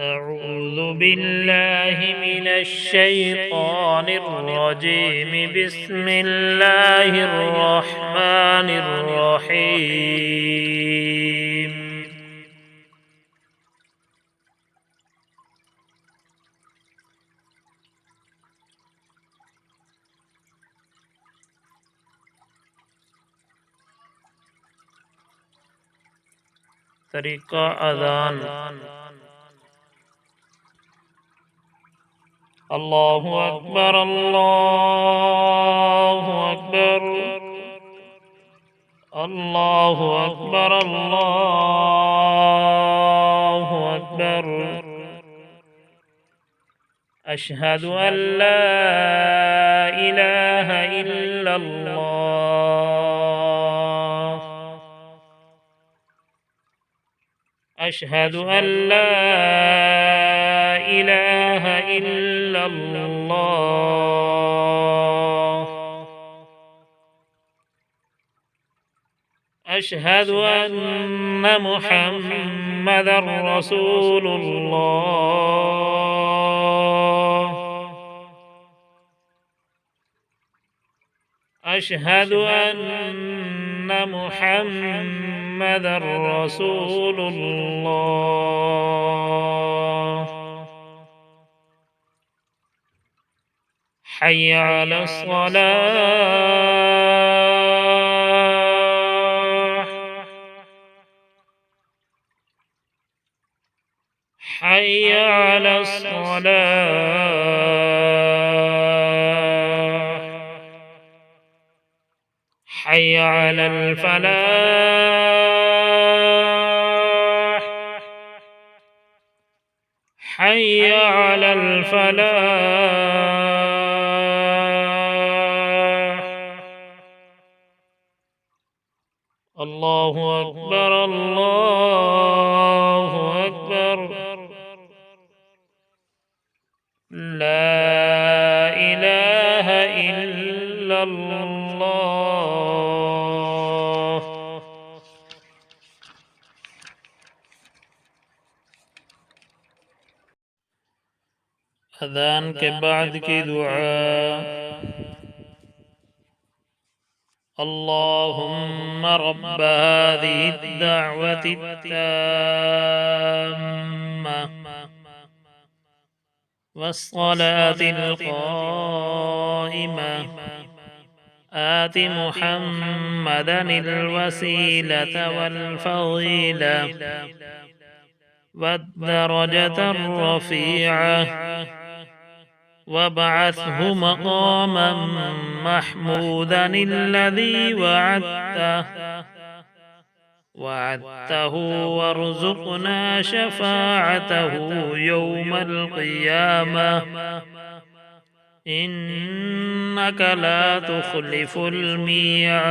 أعوذ بالله من الشيطان الرجيم. بسم الله الرحمن الرحيم. طریقہ اذان: اللہ اکبر اللہ اکبر اللہ اکبر اللہ اکبر اشہد ان لا الہ الا اللہ اشہد ان لا الہ الا اللہ اشہد ان محمدا رسول اللہ اشہد ان محمدا رسول اللہ حی علی الصلاة حی علی الصلاة حي على الفلاح حي على الفلاح الله أكبر الله أكبر لا إله إلا الله. اذان کے بعد کی دعا: اللهم رب هذه الدعوة التامة والصلاة القائمة آت محمدا الوسيلة والفضيلة والدرجة الرفيعة وابعثه مقاما محمودا الذي وعدته وارزقنا شفاعته يوم القيامة إنك لا تخلف الميعاد.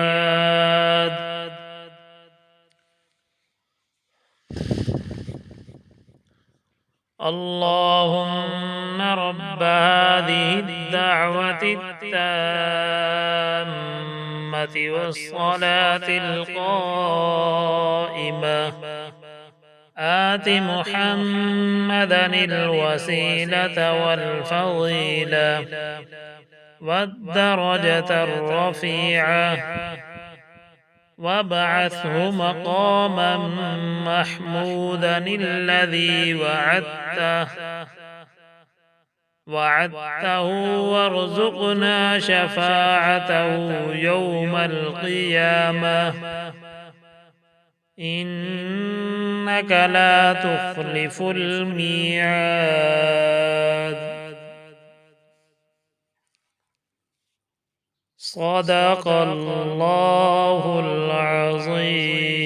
اللهم رب هذه الدعوة التامة والصلاة القائمة آت محمدا الوسيلة والفضيلة والدرجة الرفيعة وابعثه مقاما محمودا الذي وعدته وارزقنا شفاعته يوم القيامة إنك لا تخلف الميعاد. صدق الله العظيم.